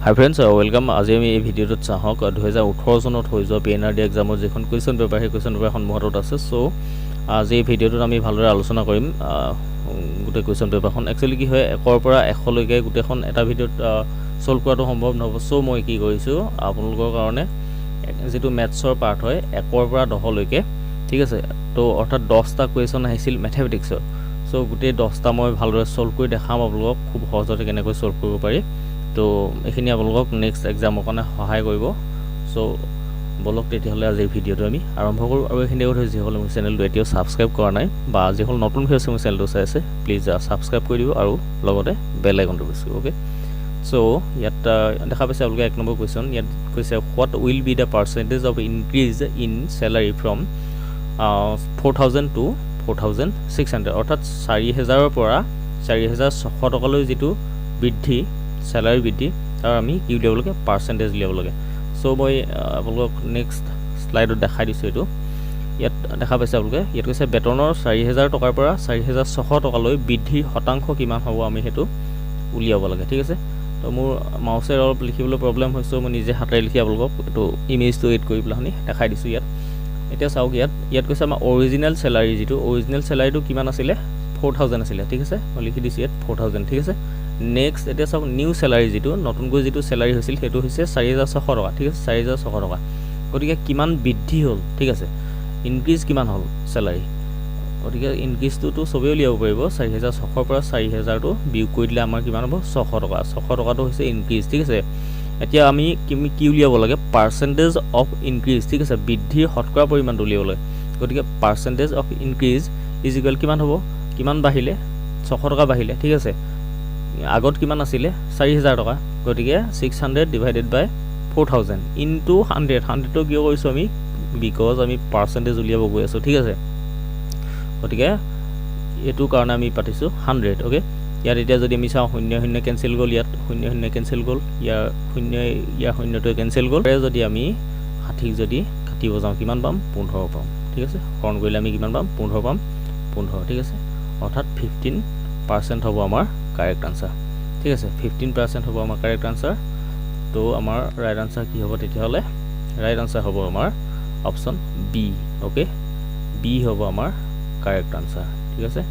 Hi friends, welcome. আজি আমি এই ভিডিওটোত চাহক 2018 চনত হৈ যোৱা PNRD এক্সামৰ যিখন কুৱেশ্যন পেপাৰ সেই কুৱেশ্যন পেপাৰখন মুহূৰ্তত আছে। সো আজি এই ভিডিওটোত আমি ভালদৰে আলোচনা কৰিম গোটেই কুৱেশ্যন পেপাৰখন। একচুৱেলি কি হয় 1 ৰ পৰা 100 লৈকে গোটেইখন এটা ভিডিওত সলভ কৰাটো সম্ভৱ নহব। সো মই কি কৰিছো আপোনালোকৰ কাৰণে যেটো ম্যাথছৰ পাৰ্ট হয় 1 ৰ পৰা 10 লৈকে, ঠিক আছে। তো অৰ্থাৎ 10টা কুৱেশ্যন আহিছিল ম্যাথমেটিক্সৰ। সো গোটেই 10টা মই ভালদৰে সলভ কৰি দেখাম আপোনালোকক খুব সহজতে কেনেকৈ সলভ কৰিব পাৰি। তো এখিনি আপোনালোকক নেক্সট এক্সামৰ কাৰণে সহায় কৰিব। সো বলক তেতিয়াহ'লে আজি ভিডিওটো আমি আৰম্ভ কৰোঁ। আৰু এখিনি কথা যিসকলে মোৰ চেনেলটো এতিয়াও সাবস্ক্ৰাইব কৰা নাই বা যিসকল নতুন হৈ আছে মোৰ চেনেলটো চাই আছে প্লিজ সাবস্ক্ৰাইব কৰি দিব আৰু লগতে বেল আইকনটো প্ৰেছ কৰিব। ওকে, সো ইয়াত দেখা পাইছে আপোনালোকে 1 নম্বৰ কুৱেশ্যন। ইয়াত কৈছে what will be the percentage of increase in salary from 4000 to 4600, অৰ্থাৎ 4000 ৰ পৰা 4600 টকালৈ যেটো বৃদ্ধি স্যালাৰি বৃদ্ধি তাৰ আমি কি উলিয়াব লাগে পাৰ্চেন্টেজ উলিয়াব লাগে। সো মই আপোনালোকক নেক্সট স্লাইডত দেখাই দিছো। এটো ইয়াত দেখা পাইছে আপোনালোকে ইয়াত কৈছে বেতনৰ 4000 টকাৰ পৰা 4600 টকালৈ বৃদ্ধি শতাংশ কিমান হ'ব আমি হেতু উলিয়াব লাগে, ঠিক আছে। তো মোৰ মাউসেৰ অলপ লিখিবলৈ প্ৰবলেম হৈছে, মই নিজে হাতেৰে লিখি আপোনালোকক এটো ইমেজটো এড কৰি পেলানি দেখাই দিছো। ইয়াত এতিয়া চাওক ইয়াত কৈছে আমাৰ অৰিজিনাল স্যালাৰি যেটো অৰিজিনাল স্যালাৰিটো কিমান আছিল 4000 আছিল, ঠিক আছে। মই লিখি দিছো ইয়াত 4000, ঠিক আছে। নেক্সট এতিয়া চাওক নিউ স্যালাৰি যেটো নতুনকৈ যেটো স্যালাৰি হৈছিল হেতু হৈছে 4600 টকা, ঠিক আছে। 4600 টকা গতিকে কিমান বৃদ্ধি হ'ল, ঠিক আছে। ইনক্ৰিজ কিমান হ'ল স্যালাৰি, গতিকে ইনক্ৰিজটো তো সবে উলিয়াব পাৰিব। 4600 পৰা 4000 টো বিয়োগ কৰি দিলে আমাৰ কিমান হ'ব 600 টকা। 600 টকাটো হৈছে ইনক্ৰিজ, ঠিক আছে। এতিয়া আমি কি উলিয়াব লাগে পাৰ্চেন্টেজ অফ ইনক্ৰিজ, ঠিক আছে। বৃদ্ধিৰ শতকৰা পৰিমাণটো উলিয়াব লাগে। গতিকে percentage of increase is equal কিমান হ'ব, কিমান বাঢ়িলে 600 টকা বাঢ়িলে, ঠিক আছে। আগত কিমান আছিলে 4000 টকা, গতিকে 600 ডিভাইডেড বাই 4000 ইনটু 100 তো কিয় কৰিছো আমি বিকজ আমি পাৰ্চেন্টেজ উলিয়াব গৈ আছো, ঠিক আছে। গতিকে এটো কাৰণে আমি পাতিছো 100। ওকে, ইয়াত এতিয়া যদি আমি চাও 0 0 কেনসেল গল, ইয়াত 0 0 কেনসেল গল, ইয়াৰ 0 টো কেনসেল গল। যদি আমি 60 যদি কাটিব যাও কিমান পাম 15 পাম, ঠিক আছে। হৰণ কৰিলে আমি কিমান পাম 15 পাম 15, ঠিক আছে। অৰ্থাৎ 15% হ'ব আমাৰ কাৰেক্ট আনসাৰ, ঠিক আছে। 15% হ'ব আমাৰ কাৰেক্ট আনসাৰ। তো আমাৰ ৰাইট আনসাৰ কি হ'ব তেতিয়াহলে ৰাইট আনসাৰ হ'ব আমাৰ অপশন বি। ওকে, বি হ'ব আমাৰ কাৰেক্ট আনসাৰ, ঠিক আছে।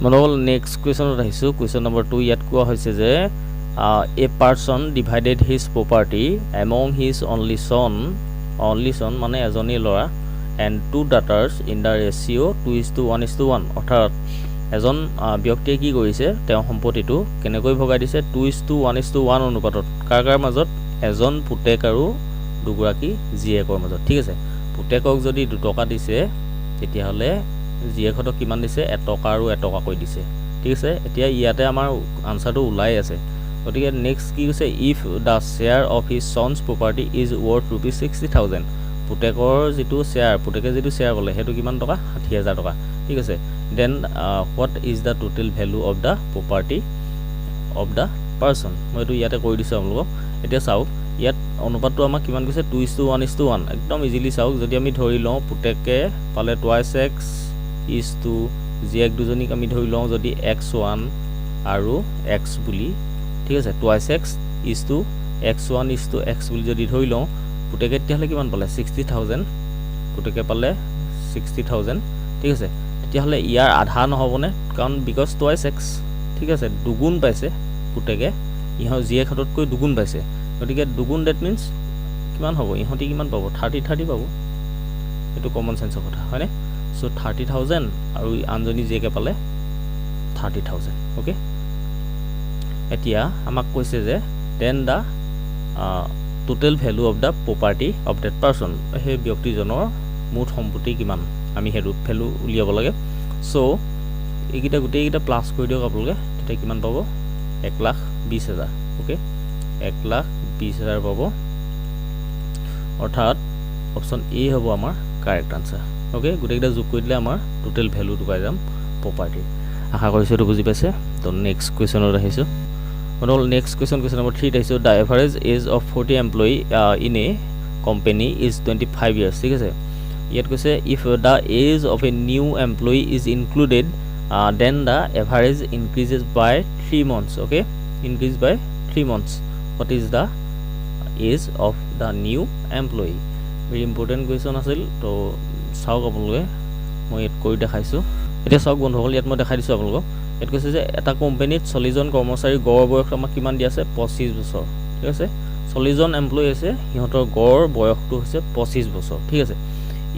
মনল নেক্সট কুৱেশ্যনত আহিছো। কুৱেশ্যন নম্বৰ 2 ইয়াত কোৱা হৈছে যে a person divided his property among his only son মানে এজনী ল'ৰা and 2 daughters in the ratio 2:1:1, অৰ্থাৎ এজন ব্যক্তিয়ে কি কৰিছে তেওঁ সম্পত্তিটো কেনেকৈ ভগাই দিছে 2:1:1 অনুপাতত কাৰ মাজত এজন পুতেক আৰু দুগৰাকী জীয়েকৰ মাজত, ঠিক আছে। পুতেকক যদি 2 টকা দিছে তেতিয়া হলে জীয়েকহঁতক কিমান দিছে 1 টকা আৰু 1 টকা কৈ দিছে, ঠিক আছে। এতিয়া ইয়াতে আমাৰ আনসাৰটো ওলাই আছে। গতিকে নেক্সট কি কৈছে if the share of his sons property is worth ₹60,000, পুতেকৰ যেটো শেয়াৰ বলে হেতু কিমান টকা 60000 টকা, ঠিক আছে। Then what is the total value of the property of the person, মই এটো ইয়াতে কৈ দিছো আপোনালোকক। এতিয়া চাওক ইয়াত অনুপাতটো আমাক কিমান কৈছে 2:1:1, একদম ইজিলি চাওক। যদি আমি ধৰি লওঁ পুতেকে পালে টুৱাইস x ইজ টু জীয়েক দুজনীক আমি ধৰি লওঁ যদি x1 আৰু x বুলি, ঠিক আছে। Twice x is to x1 is to x বুলি যদি ধৰি লওঁ পুতেকে তেতিয়াহলে কিমান পালে 60000, পুতেকে পালে 60000, ঠিক আছে। তেতিয়াহলে ইয়াৰ আধা নহবনে কাৰণ বিকজ টুৱাইস x, ঠিক আছে। দুগুণ পাইছে পুতেকে, জীয়েকহঁততকৈ দুগুণ পাইছে, গতিকে দুগুণ দ্যাট মিন্স কিমান হ'ব ইহঁতি কিমান পাব 30 পাব। এটো কমন সেন্সৰ কথা হয়নে। সো 30000 আৰু আনজনী জীয়েকে পালে 30000। ওকে, এতিয়া আমাক কৈছে যে then the total value of the property of that person, সেই ব্যক্তিজনৰ মুঠ সম্পত্তি কিমান আমি হেতু ভ্যালু উলিয়াব লাগে। সো এইকিটা গোটেইকিটা প্লাস কৰি দিয়ক আপোনালোকে, তেতিয়া কিমান পাব 1,20,000। ওকে, 1,20,000 পাব, অৰ্থাৎ অপশন এ হ'ব আমাৰ কাৰেক্ট আনসাৰ। ওকে, গোটেইকিটা যোগ কৰি দিলে আমাৰ টোটাল ভ্যালুটো পাই যাম প্ৰপাৰ্টি। আশা কৰিছো এটো বুজি পাইছে। তো নেক্সট কুৱেশ্যনত আহিছো। নেক্সট কুৱেশ্যন নম্বৰ 3 আহিছো। The average age of 40 employee in a company is 25 years, ঠিক আছে। ইয়াত কৈছে if the age of a new employee is included then the average increases by 3 months। Okay, increase by 3 months, what is the age of the new employee very important question আছিল তো চাওক আপোনালোকে মই ইয়াত কৰি দেখাইছোঁ এতিয়া চাওক বন্ধুসকল ইয়াত মই দেখাই দিছোঁ আপোনালোকক ইয়াত কৈছে যে এটা কোম্পানীত 40 জন কৰ্মচাৰীৰ গড় বয়স আমাক কিমান দিয়া আছে 25 বছৰ ঠিক আছে 40 জন এমপ্লয়ি আছে সিহঁতৰ গড় বয়সটো হৈছে 25 বছৰ ঠিক আছে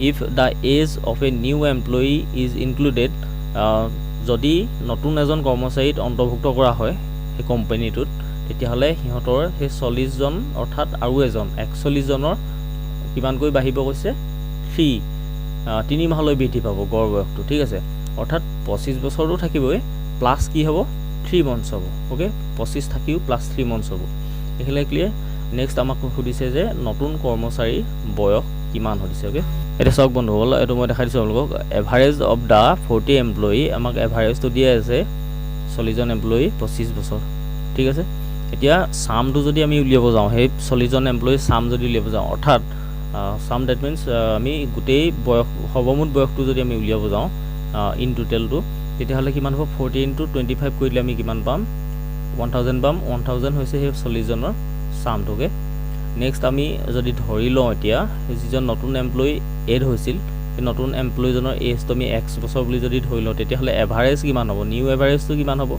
if the age of a new employee is included যদি নতুন এজন কৰ্মচাৰীত অন্তৰ্ভুক্ত কৰা হয় সেই কোম্পানীটোত তেতিয়াহ'লে সিহঁতৰ সেই 40 জন অৰ্থাৎ আৰু এজন 41 জনৰ কিমানকৈ বাঢ়িব কৈছে 3 মাহলৈ বৃদ্ধি পাব গড় বয়সটো ঠিক আছে অৰ্থাৎ 25 বছৰটো থাকিবই প্লাছ কি হ'ব 3 মান্থছ হ'ব ওকে 25 থাকিও প্লাছ 3 মান্থছ হ'ব এইখিনি ক্লিয়াৰ নেক্সট আমাক সুধিছে যে নতুন কৰ্মচাৰীৰ বয়স কিমান হৈছে ওকে এটা চাওক বন্ধুসকল এইটো মই দেখাই দিছোঁ আপোনালোকক এভাৰেজ অফ দ্য 40 এমপ্লয়ি আমাক এভাৰেজটো দিয়া আছে 40 জন এমপ্লয়ি 25 বছৰ ঠিক আছে এতিয়া সামটো যদি আমি উলিয়াব যাওঁ সেই 40 জন এমপ্লয়ি সাম যদি উলিয়াব যাওঁ অৰ্থাৎ সাম দ্যাট মিন্স আমি গোটেই বয়স সৰ্বমুঠ বয়সটো যদি আমি উলিয়াব যাওঁ ইন টোটেলটো তেতিয়াহ'লে কিমান হ'ব 40 * 25 কৰিলে আমি কিমান পাম 1000 পাম 1000 হৈছে সেই 40 জনৰ সামটোকে নেক্সট আমি যদি ধৰি লওঁ এতিয়া যিজন নতুন এমপ্লয়ি এড হৈছিল সেই নতুন এমপ্লয়িজনৰ এজটো আমি x বছৰ বুলি যদি ধৰি লওঁ তেতিয়াহ'লে এভাৰেজ কিমান হ'ব নিউ এভাৰেজটো কিমান হ'ব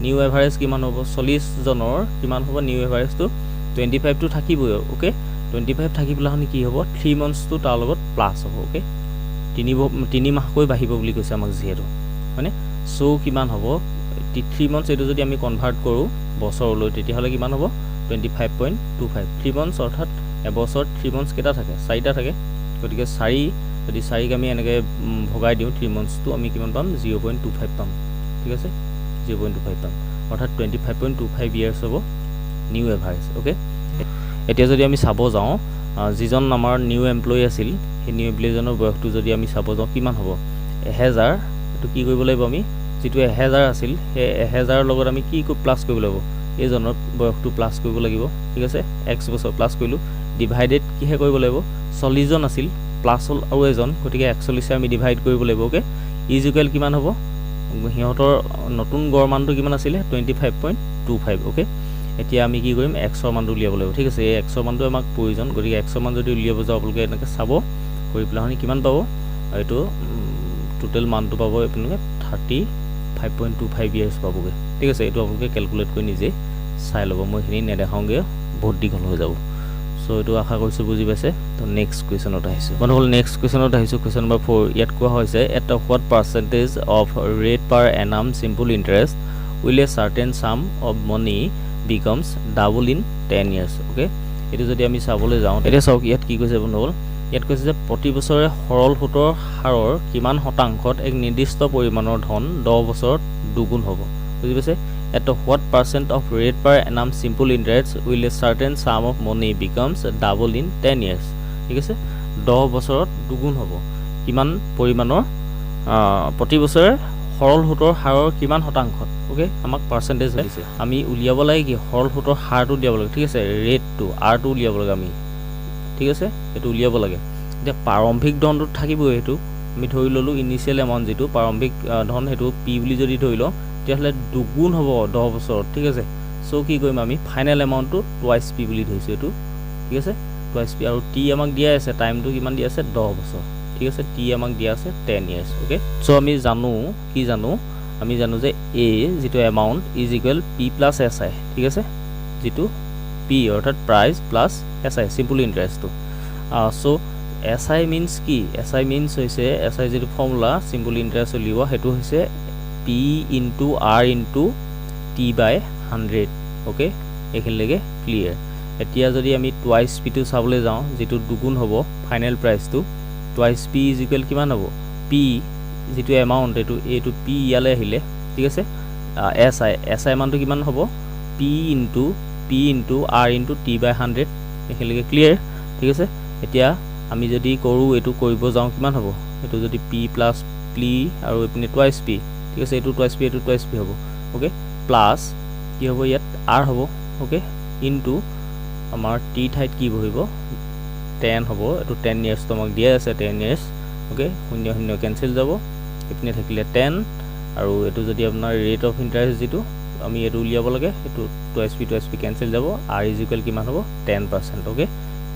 নিউ এভাৰেজ কিমান হ'ব 40 জনৰ কিমান হ'ব নিউ এভাৰেজটো 25 টো থাকিবই ওকে 25 থাকি পেলাহনি কি হ'ব 3 মান্থছটো তাৰ লগত প্লাছ হ'ব ওকে 3 মাহকৈ বাঢ়িব বুলি কৈছে আমাক যিহেতু মানে সো কিমান হ'ব 3 মান্থছ এটো যদি আমি কনভাৰ্ট কৰোঁ বছৰলৈ তেতিয়াহ'লে কিমান হ'ব 25.25 3 মান্থছ অৰ্থাৎ এবছৰ 3 মান্থছ কেটা থাকে 4টা থাকে গতিকে 4 যদি 4ক আমি এনেকৈ ভগাই দিওঁ 3 মান্থছটো আমি কিমান পাম 0.25 পাম ঠিক আছে 0.25 পাম অৰ্থাৎ 25.25 ইয়াৰ্ছ হ'ব নিউ এভাৰেজ ওকে এতিয়া যদি আমি চাব যাওঁ যিজন আমাৰ নিউ এমপ্লয়ি আছিল সেই নিউ এমপ্লয়িজনৰ বয়সটো যদি আমি চাব যাওঁ কিমান হ'ব 1000 এটো কি কৰিব লাগিব আমি যেটো 1000 আছিল সেই 1000 লগত আমি কি প্লাস কৰিব লাগিব এজনৰ বয়সটো প্লাস কৰিব লাগিব ঠিক আছে x বছৰ প্লাস কৰিলো ডিভাইডেড কিহে কৰিব লাগিব 40 জন আছিল প্লাস হল আৰু এজন গতিকে 41 আমি ডিভাইড কৰিব লাগিব ওকে ইজ ইকুৱেল কিমান হ'ব হিহঁতৰ নতুন গড় মানটো কিমান আছিল 25.25 ওকে এতিয়া আমি কি কৰিম x ৰ মানটো উলিয়াব লাগিব ঠিক আছে এই x ৰ মানটো আমাক প্ৰয়োজন গতিকে x ৰ মান যদি উলিয়াব যাও আপোনালোকে এনেকৈ চাব কৰি পেলাহনি কিমান পাব এইটো টোটাল মানটো পাব আপোনালোকে 35.25 ইয়াৰ্ছ পাবগে ঠিক আছে এইটো আপোনালোকে ক্যালকুলেট কৰি নিজে চাই ল'ব মই এখিনি নেদেখাওঁগে বহুত দীঘল হৈ যাব সো এইটো আশা কৰিছো বুজি পাইছে তো নেক্সট কোৱেশ্যনত আহিছো বন্ধুসকল নেক্সট কোৱেশ্যনত আহিছো কোৱেশ্যন নম্বৰ 4 ইয়াত কোৱা হৈছে at what percentage of rate per annum simple interest will a certain sum of money becomes double in 10 years okay এটো যদি আমি চাবলৈ যাওঁ এতিয়া চাওক ইয়াত কি কৈছে বন্ধুসকল ইয়াত কৈছে যে প্ৰতি বছৰে সৰল সুতৰ হাৰৰ কিমান শতাংশত এক নিৰ্দিষ্ট পৰিমাণৰ ধন 10 বছৰত দুগুণ হ'ব বুজি পাইছে at what percent of rate per annum simple interest will a certain sum of money becomes double in 10 years ঠিক আছে 10 বছৰত দুগুণ হ'ব কিমান পৰিমাণৰ প্ৰতি বছৰে সৰল সুতৰ হাৰৰ কিমান শতাংশত ওকে আমাক পাৰ্সেন্টেজ দিছে আমি উলিয়াব লাগে কি সৰল সুতৰ হাৰটো উলিয়াব লাগে ঠিক আছে ৰেটটো আৰটো উলিয়াব লাগে আমি ঠিক আছে এটো উলিয়াব লাগে এতিয়া প্ৰাৰম্ভিক ধনটো থাকিব এটো আমি ধৰি ললো ইনিশিয়াল এমাউন্ট যেটো প্ৰাৰম্ভিক ধন হেতু পি বুলি যদি ধৰি ল তেতিয়াহলে দুগুণ হ'ব 10 বছৰত ঠিক আছে সো কি কৰিম আমি ফাইনাল এমাউন্টটো টুৱাইস পি বুলি ধৰিছো এটো ঠিক আছে টুৱাইস পি আৰু টি আমাক দিয়া আছে টাইমটো কিমান দিয়া আছে 10 বছৰ ঠিক আছে টি আমাক দিয়া আছে 10 ইয়াৰ্স ওকে সো আমি জানো কি জানো আমি জানো যে a যেটো amount is equal p plus si ঠিক আছে যেটো p অৰ্থাৎ প্ৰাইস প্লাস si সিম্পল ইন্টাৰেষ্টটো সো si মিন্স কি si মিন্স হৈছে si যেটো ফৰ্মুলা সিম্পল ইন্টাৰেষ্ট লিব হেতু হৈছে p into r into t by 100 okay এখিনলৈকে ক্লিয়াৰ এতিয়া যদি আমি টুৱাইস p টো চাবলৈ যাওঁ যেটো দুগুণ হ'ব ফাইনাল প্ৰাইসটো টুৱাইস p ইজ ইকুৱেল কিমান হ'ব p যেটো এমাউন্ট এটো p ইয়ালে আহিলে ঠিক আছে si মানটো কিমান হ'ব p into r into t by 100 এখিনলৈকে clear ঠিক আছে এতিয়া আমি যদি কৰো এটো কৰিব যাওঁ কিমান হ'ব এটো যদি p plus p আৰু এপিনে টুৱাইস p ঠিক আছে এটো টুৱাইস p হ'ব ওকে প্লাস কি হ'ব ইয়াত r হ'ব ওকে ইনটু আমাৰ t ঠাইত কি বহিব 10 হ'ব এটো 10 ইয়াৰ্স তোমাক দিয়া আছে 10 ইয়াৰ্স ওকে শূন্য শূন্য ক্যান্সেল যাব এপিনে থাকিলে 10 আৰু এটো যদি আপোনাৰ ৰেট অফ ইন্টাৰেষ্ট যেটো আমি এটো উলিয়াব লাগে এটো 2sp ক্যান্সেল যাব r = কিমান হ'ব 10% ওকে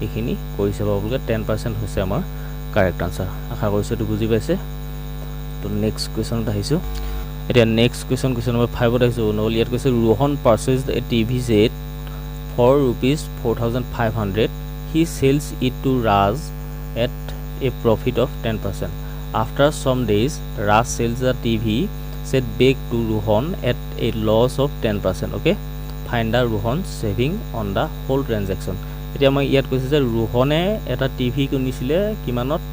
এখিনি কৰিছে বাবুলকে 10% হৈছে আমাৰ কাৰেক্ট আনসাৰ আশা কৰিছো এটো বুজি পাইছে তো নেক্সট কোৱেশ্চনত আহিছো এতিয়া নেক্সট কোৱেশ্চন নম্বৰ 5 ত আহিছো নহল ইয়াত কৈছে Rohan purchased a TV set for rupees 4500 he sells it to Raj at a profit of 10% after some days Raj sells the TV set back to Rohan at a loss of 10% okay find the Rohan saving on the whole transaction এতিয়া মই ইয়াত কৈছে যে Rohane এটা TV কিনিছিলে কিমানত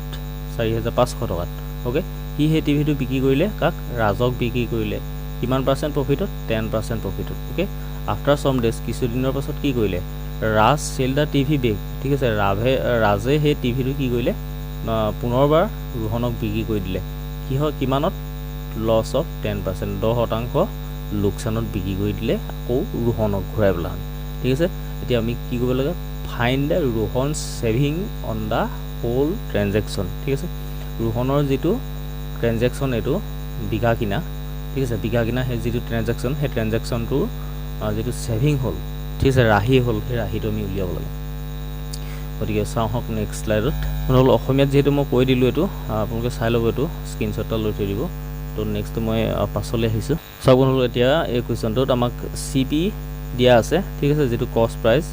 4500 টকাত okay হি হে টিভিটো বিক্ৰী কৰিলে কাক ৰাজক বিক্ৰী কৰিলে কিমান পাৰ্সেন্ট প্ৰফিটত 10% প্ৰফিটত ওকে আফটাৰ সাম ডেজ কিছু দিনৰ পাছত কি কৰিলে Raj sell the TV back ঠিক আছে ৰাজে হে টিভিটো কি কৰিলে পুনৰবাৰ Rohanক বিক্ৰী কৰি দিলে কি হয় কিমানত লস অফ 10% 10% লোকসানত বিক্ৰী কৰি দিলে আকৌ Rohanক ঘূৰাই পেলান ঠিক আছে এতিয়া আমি কি কৰিব লাগে find the Rohan's saving on the whole transaction ঠিক আছে Rohanৰ যেটো ট্ৰানজাকশন এটো বিঘা কিনা ঠিক আছে বিঘা কিনা হে যেটো ট্ৰানজাকশন হে ট্ৰানজাকশনটো যেটো সেভিং হল ঠিক আছে ৰাহি হল হে ৰাহিটো আমি উলিয়াব লাগে গতিকে চাও হক নেক্সট স্লাইডত নহল অসমীয়াত যেটো মই কৈ দিলো এটো আপোনালোকে চাই লব এটো স্ক্ৰিনশ্বটটা লৈ থৈ দিব তো নেক্সট মই পাছলে আহিছো চাব নহল এতিয়া এই কোৱেশ্চনটোত আমাক সিপি দিয়া আছে ঠিক আছে যেটো কষ্ট প্ৰাইস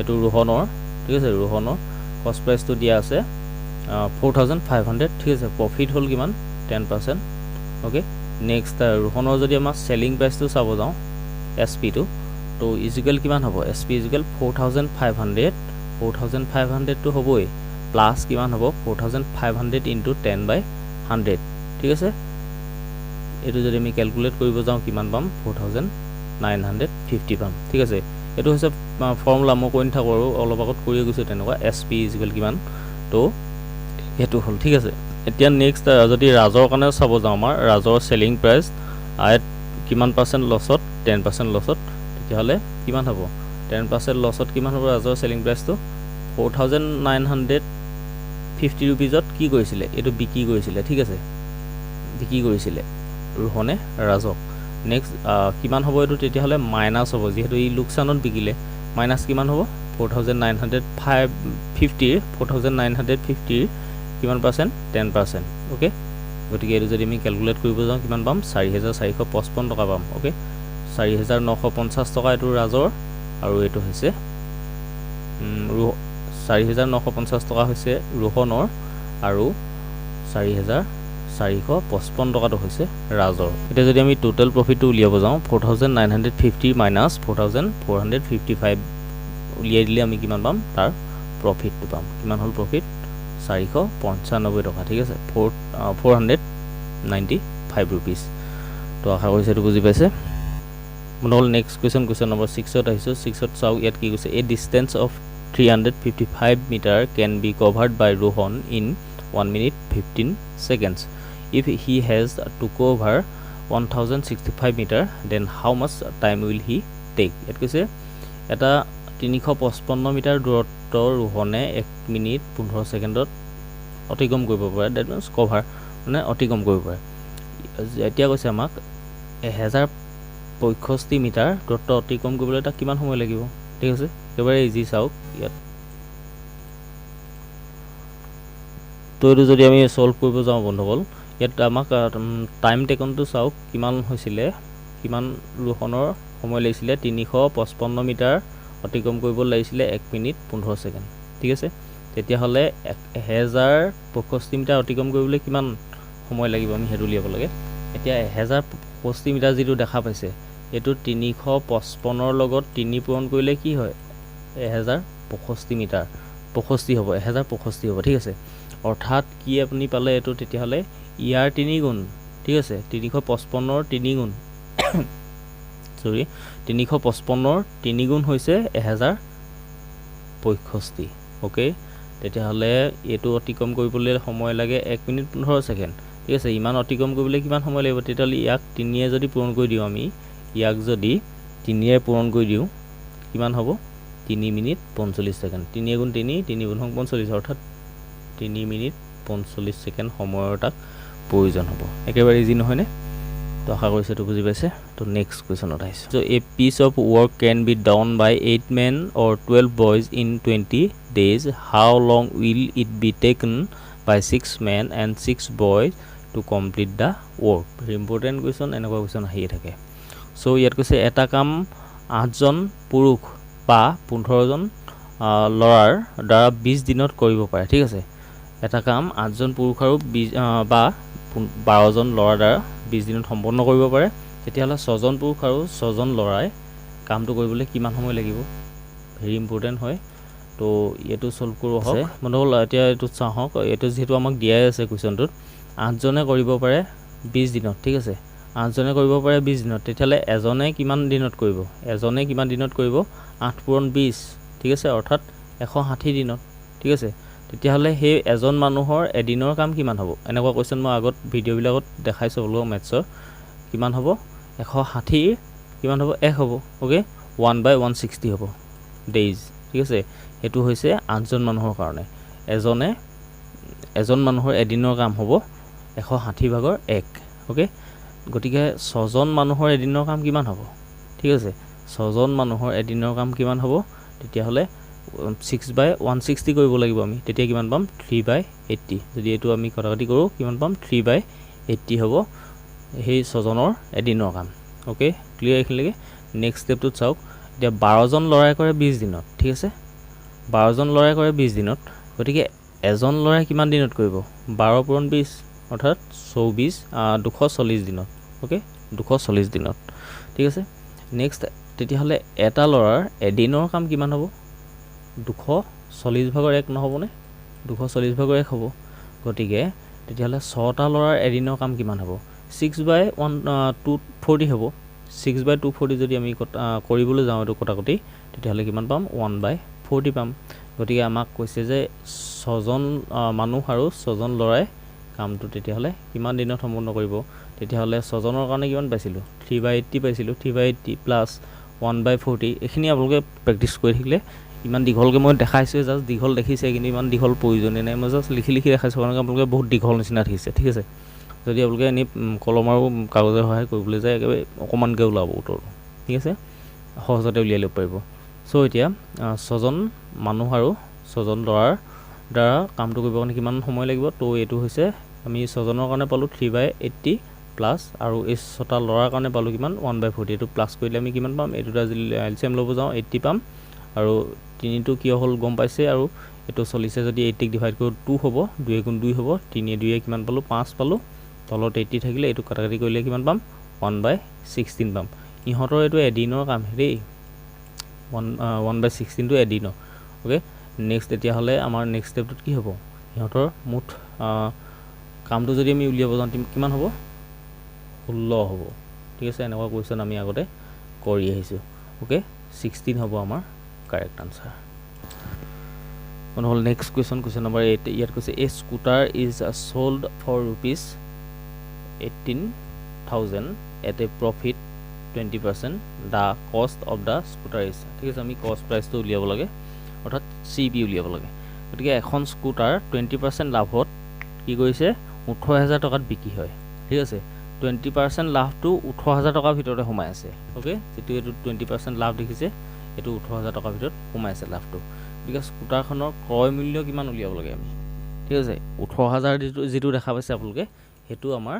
এটো Rohanৰ ঠিক আছে Rohanৰ কষ্ট প্ৰাইসটো দিয়া আছে 4500 ঠিক আছে প্ৰফিট হল কিমান 10% ওকে নেক্সট Rohanৰ যদি আমাৰ সেলিং প্ৰাইসটো চাব যাও এসপি টো তো ইকুয়াল কিমান হ'ব এসপি ইকুয়াল 4500 তো হ'বই প্লাস কিমান হ'ব 4500 ইনটু 10/100 ঠিক আছে এটো যদি আমি ক্যালকুলেট কৰিব যাও কিমান পাম 4950 পাম ঠিক আছে এটো হৈছে ফৰ্মুলা মই কৈ থাকো অলপ আগত কৰি গৈছো তেনেকুৱা এসপি ইকুয়াল কিমান তো এটো হল ঠিক আছে এতিয়া নেক্সট যদি ৰাজৰ কাৰণে চাব যাও আমাৰ ৰাজৰ সেলিং প্ৰাইস আইত কিমান পার্সেন্ট লসত 10% লসত তেতিয়াহলে কিমান হ'ব 10% লসত কিমান হ'ব ৰাজৰ সেলিং প্ৰাইসটো 4950 रुपीजত কি কৰিছিলে এটো বিক্ৰী কৰিছিলে ঠিক আছে বিক্ৰী কৰিছিলে Rohane ৰাজক নেক্সট কিমান হ'ব এটো তেতিয়াহলে মাইনাস হ'ব যেহেতু ই লোকসানত বিকিলে মাইনাস কিমান হ'ব 4950 কিমান পার্সেন্ট 10% ওকে গতিকে এটো যদি আমি ক্যালকুলেট কৰিব যাও কিমান পাম 4455 টকা পাম ওকে 4950 টকা এটো ৰাজৰ আৰু এটো হৈছে 4950 টকা হৈছে Rohanৰ আৰু 4455 টকাটো হৈছে ৰাজৰ এতিয়া যদি আমি টোটাল প্ৰফিটটো উলিয়াব যাও 4950 মাইনাস 4455 উলিয়াই দিলে আমি কিমান পাম তাৰ প্ৰফিটটো পাম কিমান হল প্ৰফিট 495 টকা ঠিক আছে 495 रुपीस তো আশা কৰিছো এটো বুজি পাইছে মনল নেক্সট কোৱেশ্চন নম্বৰ 6 ত আহিছো 6 ত চাও ইয়াত কি কৈছে এ distance of 355 meter can be covered by Rohan in 1 minute 15 seconds if he has to cover 1065 meter then how much time will he take ইয়াত কৈছে এটা 355 মিটাৰ দূৰত্ব Rohane 1 মিনিট 15 সেকেন্ডত অতিক্ৰম কৰিব পাৰে দ্যাট মিন্স কভাৰ মানে অতিক্ৰম কৰিব পাৰে এতিয়া কৈছে আমাক 1065 মিটাৰ দূৰত্ব অতিক্ৰম কৰিবলৈ তা কিমান সময় লাগিব ঠিক আছে একেবাৰে ইজি চাওক ইয়াত তো এটো যদি আমি সলভ কৰিব যাও বন্ধুসকল ইয়াত আমাক টাইম টেকনটো চাওক কিমান হৈছিলে কিমান Rohanৰ সময় লাগিছিলে 355 মিটাৰ অতিক্ৰম কৰিব লাগিছিলে 1 মিনিট 15 সেকেন্ড ঠিক আছে তেতিয়া হলে 1065 মিটাৰ অতিক্ৰম কৰিবলৈ কিমান সময় লাগিব আমি হেৰু লিয়াব লাগে এতিয়া 1065 মিটাৰ যেটো দেখা পাইছে এটো 355 ৰ লগত 3 পূৰণ কৰিলে কি হয় 1065 মিটাৰ 65 হ'ব 1065 হ'ব ঠিক আছে অৰ্থাৎ কি আপুনি পালে এটো তেতিয়া হলে ইয়াৰ 3 গুণ ঠিক আছে 355 ৰ 3 গুণ সৰি 355 ৰ 3 গুণ হৈছে 1065 ওকে তেতিয়া হলে এটো অতিক্ৰম কৰিবলৈ সময় লাগে 1 মিনিট 15 সেকেন্ড ঠিক আছে ইমান অতিক্ৰম কৰিবলৈ কিমান সময় লাগিব তেতিয়া ইয়াক 3 এ যদি পূৰণ কৰি দিও আমি ইয়াক যদি 3 এ পূৰণ কৰি দিও কিমান হ'ব 3 মিনিট 45 সেকেন্ড 3 গুণ 3 3 গুণ 45 অৰ্থাৎ 3 মিনিট 45 সেকেন্ড সময়ৰ তাক প্ৰয়োজন হ'ব একেবাৰে ইজি নহয় নে তো আশা কৰিছোঁ এইটো বুজি পাইছে তো নেক্সট কুৱেশ্যনত আহিছোঁ so a piece of work can be done by 8 men or 12 boys in 20 days how long will it be taken by 6 men and 6 boys to complete the work very important question এনেকুৱা question আহিয়ে থাকে so ইয়াত কৈছে এটা কাম 8 জন পুৰুষ বা 15 জন লৰাৰ দ্বাৰা 20 দিনত কৰিব পাৰে ঠিক আছে এটা কাম 8 জন পুৰুষ আৰু বা 12 জন লৰাৰ দ্বাৰা 20 দিনত সম্পন্ন কৰিব পাৰে তেতিয়াহলে 6 জন পুৰুষ আৰু 6 জন লৰাই কামটো কৰিবলৈ কিমান সময় লাগিব ভেৰি ইম্পৰ্টেন্ট হয় তো এটো সলভ কৰো আছে মনহল এতিয়া এটো চাহক এটো যেহেতু আমাক দিয়াই আছে কোৱেশ্চনটোত 8 জনে কৰিব পাৰে 20 দিনত ঠিক আছে 8 জনে কৰিব পাৰে 20 দিনত তেতিয়াহলে এজনে কিমান দিনত কৰিব এজনে কিমান দিনত কৰিব 8 পূৰণ 20 ঠিক আছে অৰ্থাৎ 160 দিনত ঠিক আছে তেতিয়াহলে হে এজন মানুহৰ এদিনৰ কাম কিমান হ'ব এনেকুৱা কোৱেশ্চন মই আগত ভিডিও বিলাকত দেখাইছো বলো মেথছৰ কিমান হ'ব 160 কিমান হ'ব 1 হ'ব ওকে 1/160 হ'ব ডেইজ ঠিক আছে এটো হৈছে 8 জন মানুহৰ কাৰণে এজন মানুহৰ এদিনৰ কাম হ'ব 160 ভাগৰ 1 ওকে গটিকে 6 জন মানুহৰ এদিনৰ কাম কিমান হ'ব ঠিক আছে 6 জন মানুহৰ এদিনৰ কাম কিমান হ'ব তেতিয়াহলে 6/160 কৰিব লাগিব আমি তেতিয়া কিমান পাম 3/80 যদি এটো আমি কটাকটি কৰো কিমান পাম 3/80 হ'ব হেই 6 জনৰ এদিনৰ কাম ওকে ক্লিয়াৰ এখিনলৈকে নেক্সট স্টেপটো চাওক এতিয়া 12 জন লৰাই কৰে 20 দিনত ঠিক আছে 12 জন লৰাই কৰে 20 দিনত গটিকে এজন লৰাই কিমান দিনত কৰিব 12 পূৰণ 20 অৰ্থাৎ 240 দিনত ওকে 240 দিনত ঠিক আছে নেক্সট তেতিয়াহলে এটা লৰাৰ এদিনৰ কাম কিমান হ'ব 240 ভাগৰ 1 নহবনে 240 ভাগৰ 1 হ'ব গটিকে তেতিয়াহলে 6টা লৰাৰ এদিনৰ কাম কিমান হ'ব 6/240 হ'ব 6/240 যদি আমি কৰিবলৈ যাওঁ এটো কটাকটি তেতিয়াহলে কিমান পাম 1/40 পাম গটিকে আমাক কৈছে যে 6 জন মানুহ আৰু 6 জন লৰাই কামটো তেতিয়াহলে কিমান দিনত সম্পূৰ্ণ কৰিব তেতিয়াহলে 6 জনৰ কাৰণে কিমান পাইছিলো 3/80 পাইছিলো 3/80 প্লাস 1/40 এখিনি আপোনালোকে প্ৰেক্টিস কৰি থাকিলে ইমান দীঘলকে মই দেখাইছো জাস্ট দীঘল দেখিছে কিন্তু ইমান দীঘল প্ৰয়োজন নাই মই জাস্ট লিখি দেখাইছো কাৰণ আপোনালোকে বহুত দীঘল নিচিনা দেখিছে ঠিক আছে যদি আপোনালোকে এনি কলম আৰু কাগজৰ সহায় কৰিবলৈ যায় একেবাৰে অকমানকে ওলাব উত্তৰ ঠিক আছে সহজতে উলিয়াই ল'ব পাৰিব সো এতিয়া 6 জন মানুহ আৰু 6 জন লৰাৰ দ্বাৰা কামটো কৰিব কাৰণে কিমান সময় লাগিব তো এটো হৈছে আমি 6 জনৰ কাৰণে পালো 3/80 প্লাস আৰু এই 6টা লৰাৰ কাৰণে পালো কিমান 1/40 এটো প্লাস কৰিলে আমি কিমান পাম এটো এলচিএম লব যাও 80 পাম আৰু 3 টো কি হল গম পাইছে আৰু এটো চলিছে যদি 80 ক ডিভাইড কৰো 2 হ'ব 2 গুণ 2 হ'ব 3 2 কিমান পালো 5 পালো তলত 80 থাকিলে এটো কাটাকাটি কৰিলে কিমান পাম 1/16 পাম ইহতৰ এটো এদিনৰ কাম হেৰি 1/16 টো এদিনৰ ওকে নেক্সট এতিয়া হলে আমাৰ নেক্সট স্টেপটো কি হ'ব ইহতৰ মুঠ কামটো যদি আমি উলিয়াব যাওঁ কিমান হ'ব 16 হ'ব ঠিক আছে এনেকুৱা কোৱেশ্চন আমি আগতে কৰি আহিছো ওকে 16 হ'ব আমাৰ কাৰেক্ট আনসাৰ নহল নেক্সট কোৱেশ্চন নম্বৰ 8 ইয়াত কৈছে a scooter is sold for rupees 18,000 at a profit 20% the cost of the scooter is ঠিক আছে আমি কস্ট প্ৰাইসটো উলিয়াব লাগে অৰ্থাৎ সিপি উলিয়াব লাগে গতিকে এখন স্কুটাৰ 20% লাভত কি কৰিছে 18000 টকাত বিক্ৰী হয় ঠিক আছে 20% লাভটো 18000 টকাৰ ভিতৰতে সোমাই আছে ওকে যেটো এটো 20% লাভ দেখিছে এটো 18000 টকাৰ ভিতৰত সোমাই আছে লাভটো গতিকে স্কুটাৰখনৰ ক্ৰয় মূল্য কিমান উলিয়াব লাগে আমি ঠিক আছে 18000 যেটো দেখা পাইছে আপোনালোকে হেতু আমাৰ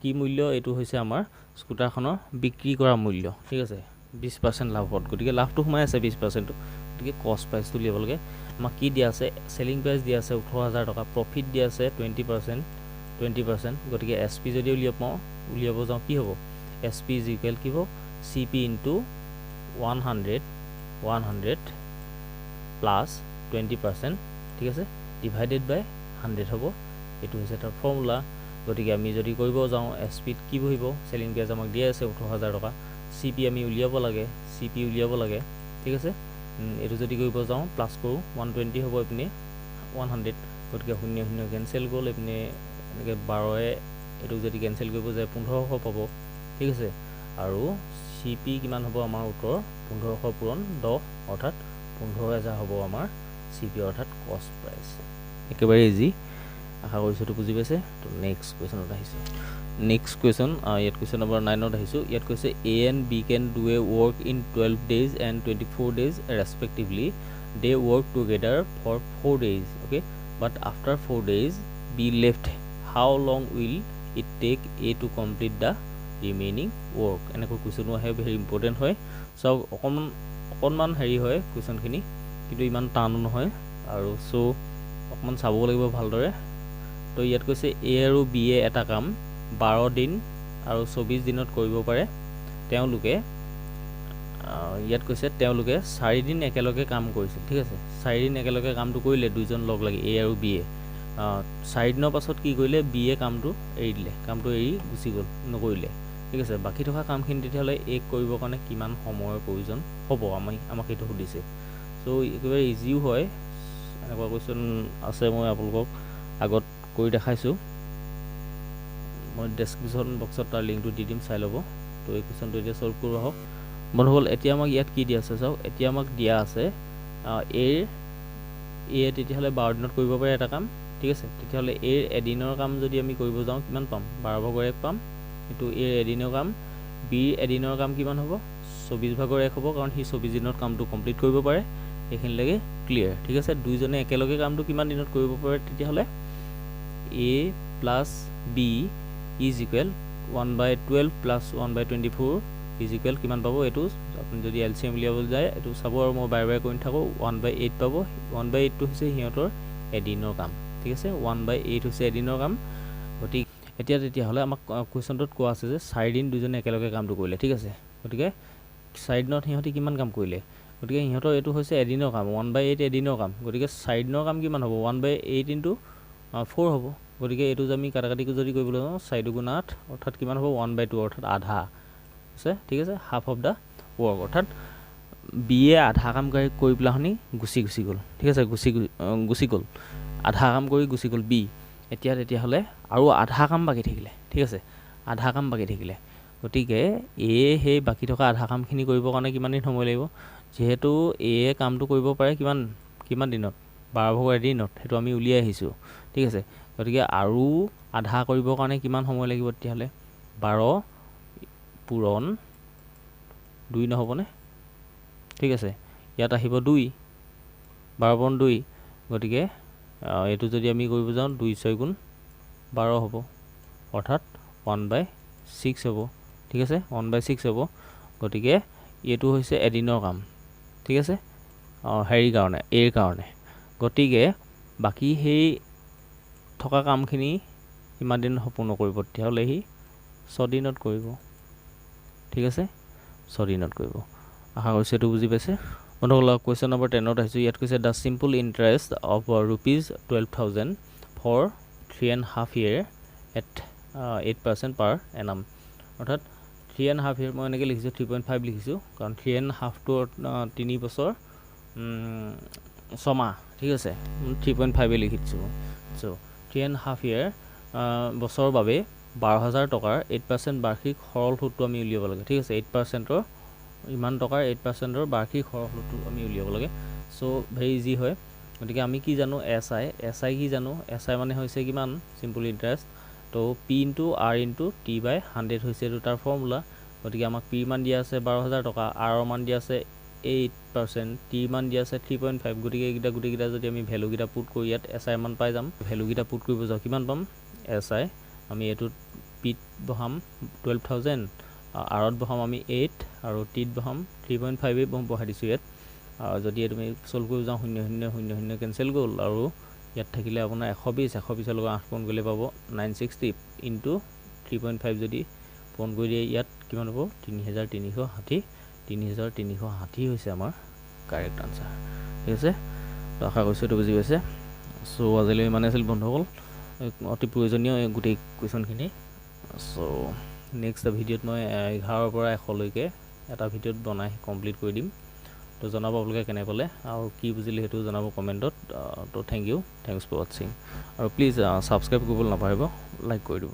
কি মূল্য এটো হৈছে আমাৰ স্কুটাৰখনৰ বিক্ৰী কৰা মূল্য ঠিক আছে 20% লাভত গতিকে লাভটো সোমাই আছে 20% গতিকে কস্ট প্ৰাইসটো উলিয়াব লাগে আমাক কি দিয়া আছে সেলিং প্ৰাইস দিয়া আছে 18000 টকা প্ৰফিট দিয়া আছে 20% গতিকে এসপি যদি উলিয়াব যাওঁ কি হ'ব এসপি ইজ ইকুৱেল কি হ'ব সিপি ইনটু 100 প্লাস 20% ঠিক আছে ডিভাইডেড বাই 100 হ'ব এটো হৈছে তাৰ ফৰ্মুলা গতিকে আমি যদি কৰিব যাওঁ এসপি কি বহিব সেলিং প্ৰাইস আমাক দিয়া আছে 18000 টকা সিপি আমি উলিয়াব লাগে ঠিক আছে এটো যদি কৰিব যাওঁ প্লাস কৰো 120 হ'ব ইপিনে 100 গতিকে 0 ক্যান্সেল গ'ল ইপিনে এনেকে 12 এ এটো যদি ক্যান্সেল কৰিব যায় 1500 পাব ঠিক আছে আৰু সিপি কিমান হ'ব আমাৰ উত্তৰ 1500 পূৰণ 10 অৰ্থাৎ 15000 হ'ব আমাৰ সিপি অৰ্থাৎ কস্ট প্ৰাইস একেবাৰে ইজি আশা কৰিছো তো বুজি পাইছে তো নেক্সট কোৱেশ্চনত আহিছে নেক্সট কুৱেশ্যন ইয়াত কুৱেশ্যন নম্বৰ 9ত আহিছোঁ ইয়াত কৈছে A and B can do a work in 12 days and 24 days respectively they work together for 4 days okay but after 4 days B left how long will it take A to complete the remaining work এনেকৈ কুৱেশ্যনো আহে very important হয় চাওক অকণমান হেৰি হয় কুৱেশ্যনখিনি কিন্তু ইমান টানো নহয় আৰু চ' অকণমান চাব লাগিব ভালদৰে তো ইয়াত কৈছে A আৰু B এ এটা কাম 12 দিন আৰু 24 দিনত কৰিব পাৰে তেওঁলোকে ইয়াত কৈছে তেওঁলোকে 4 দিন একেলগে কাম কৰিছিল ঠিক আছে 4 দিন একেলগে কামটো কৰিলে দুইজন লগ লাগি A আৰু B এ 4 দিনৰ পাছত কি কৰিলে B এ কামটো এৰি দিলে কামটো এৰি গুচি গ'ল নকৰিলে ঠিক আছে বাকি থকা কামখিনি তেতিয়াহ'লে এক কৰিবৰ কাৰণে কিমান সময়ৰ প্ৰয়োজন হ'ব আমাক এইটো সুধিছে চ' একেবাৰে ইজিও হয় এনেকুৱা কুৱেশ্যন আছে মই আপোনালোকক আগত কৰি দেখাইছোঁ মই ডেছক্ৰিপশ্যন বক্সত তাৰ লিংকটো দি দিম চাই ল'ব তো এই কুৱেশ্যনটো এতিয়া সলভ কৰিব আহক বন্ধুসকল এতিয়া আমাক ইয়াত কি দিয়া আছে চাওক এতিয়া আমাক দিয়া আছে এ তেতিয়াহ'লে 12 দিনত কৰিব পাৰে এটা কাম ঠিক আছে তেতিয়াহ'লে এৰ এদিনৰ কাম যদি আমি কৰিব যাওঁ কিমান পাম 12/1 পাম কিন্তু এৰ এদিনৰ কাম বিৰ এদিনৰ কাম কিমান হ'ব 24/1 হ'ব কাৰণ সি 24 দিনত কামটো কমপ্লিট কৰিব পাৰে এইখিনিলৈকে ক্লিয়াৰ ঠিক আছে দুইজনে একেলগে কামটো কিমান দিনত কৰিব পাৰে তেতিয়াহ'লে A plus B is equal 1/12 plus 1/24 is equal কিমান পাব এইটো আপুনি যদি LCM উলিয়াব যায় এইটো চাব আৰু মই বাৰে বাৰে কৈ থাকোঁ 1/8 পাব 1/8 টো হৈছে সিহঁতৰ এদিনৰ কাম ঠিক আছে 1/8 হৈছে এদিনৰ কাম গতিকে এতিয়া তেতিয়াহ'লে আমাক কুৱেশ্যনটোত কোৱা আছে যে 4 দিন দুজনে একেলগে কামটো কৰিলে ঠিক আছে গতিকে 4 দিনত সিহঁতে কিমান কাম কৰিলে গতিকে সিহঁতৰ এইটো হৈছে এদিনৰ কাম 1/8 এদিনৰ কাম গতিকে 4 দিনৰ কাম কিমান হ'ব 1/8 into 4 হ'ব গতিকে এইটো আমি কাটাকাটিকৈ যদি কৰিবলৈ যাওঁ 4 × 8 অৰ্থাৎ কিমান হ'ব 1/2 অৰ্থাৎ আধা আছে ঠিক আছে হাফ অফ দ্য ৱৰ্ক অৰ্থাৎ বি এ আধা কাম কৰি পেলাইনি গুচি গ'ল ঠিক আছে গুচি গ'ল আধা কাম কৰি গুচি গ'ল বি এতিয়া তেতিয়াহ'লে আৰু আধা কাম বাকী থাকিলে ঠিক আছে আধা কাম বাকী থাকিলে গতিকে এ সেই বাকী থকা আধা কামখিনি কৰিবৰ কাৰণে কিমান দিন সময় লাগিব যিহেতু এ কামটো কৰিব পাৰে কিমান দিনত 12/1 দিনত সেইটো আমি উলিয়াই আহিছোঁ ঠিক আছে গতিকে আৰু আধা কৰিবৰ কাৰণে কিমান সময় লাগিব তেতিয়াহ'লে 12 পূৰণ 2 নহ'বনে ঠিক আছে ইয়াত আহিব 2 12 পূৰণ 2 গতিকে এইটো যদি আমি কৰিব যাওঁ 2 × 6 = 12 হ'ব অৰ্থাৎ 1/6 হ'ব ঠিক আছে 1/6 হ'ব গতিকে এইটো হৈছে এদিনৰ কাম ঠিক আছে হেৰিৰ কাৰণে এৰ কাৰণে গতিকে বাকী সেই থকা কামখিনি কিমান দিনত সম্পূৰ্ণ কৰিব তেতিয়াহ'লে সি 6 দিনত কৰিব ঠিক আছে 6 দিনত কৰিব আশা কৰিছোঁ এইটো বুজি পাইছে বন্ধুসকল কুৱেশ্যন নম্বৰ 10ত আহিছোঁ ইয়াত কৈছে the simple interest of ₹12,000 for 3.5 year at 8% per annum অৰ্থাৎ 3.5 year মই এনেকৈ লিখিছোঁ 3.5 লিখিছোঁ কাৰণ 3.5টো 3 বছৰ 6 মাহ ঠিক আছে 3.5 লিখি দিছোঁ চ' 3.5 year বছৰৰ বাবে 12,000 টকাৰ 8% বাৰ্ষিক সৰল সুতটো আমি উলিয়াব লাগে ঠিক আছে 8%ৰ ইমান টকাৰ 8%ৰ বাৰ্ষিক সৰল সুতটো আমি উলিয়াব লাগে চ' ভেৰি ইজি হয় গতিকে আমি কি জানো এছ আই কি জানো এছ আই মানে হৈছে কিমান চিম্পল ইণ্টাৰেষ্ট তো P × R × T/100 হৈছে এইটো তাৰ ফৰ্মুলা গতিকে আমাক P মান দিয়া আছে 12,000 টকা R মান দিয়া আছে 8% T মান দিয়া আছে 3.5 গতিকে এইকেইটা গোটেইকেইটা যদি আমি ভেলুকেইটা পুট কৰি ইয়াত এছ আই মান পাই যাম ভেলুকেইটা পুট কৰিব যাওঁ কিমান পাম এছ আই আমি এইটোত পিত বহাম 12,000 আৰত বহাম আমি 8 আৰু টিত বহাম 3.5 বহাই দিছোঁ ইয়াত যদি তুমি সলভ কৰিব যাওঁ 0 কেঞ্চেল গ'ল আৰু ইয়াত থাকিলে আপোনাৰ 120 লগত 8 পূৰণ কৰিলে পাব 960 ইনটু 3.5 যদি পূৰণ কৰি দিয়ে ইয়াত কিমান হ'ব 3,360 হৈছে আমাৰ কাৰেক্ট আনচাৰ ঠিক আছে তো আশা কৰিছোঁ এইটো বুজি পাইছে চ' আজিলৈ ইমানে আছিল বন্ধুসকল অতি প্ৰয়োজনীয় গোটেই কুৱেশ্যনখিনি চ' নেক্সট ভিডিঅ'ত মই 11 পৰা 100 লৈকে এটা ভিডিঅ'ত বনাই কমপ্লিট কৰি দিম তো জনাব আপোনালোকে কেনে পালে আৰু কি বুজিলে সেইটো জনাব কমেণ্টত তো থেংকছ ফৰ ৱাচিং আৰু প্লিজ ছাবস্ক্ৰাইব কৰিবলৈ নাপাহৰিব লাইক কৰি দিব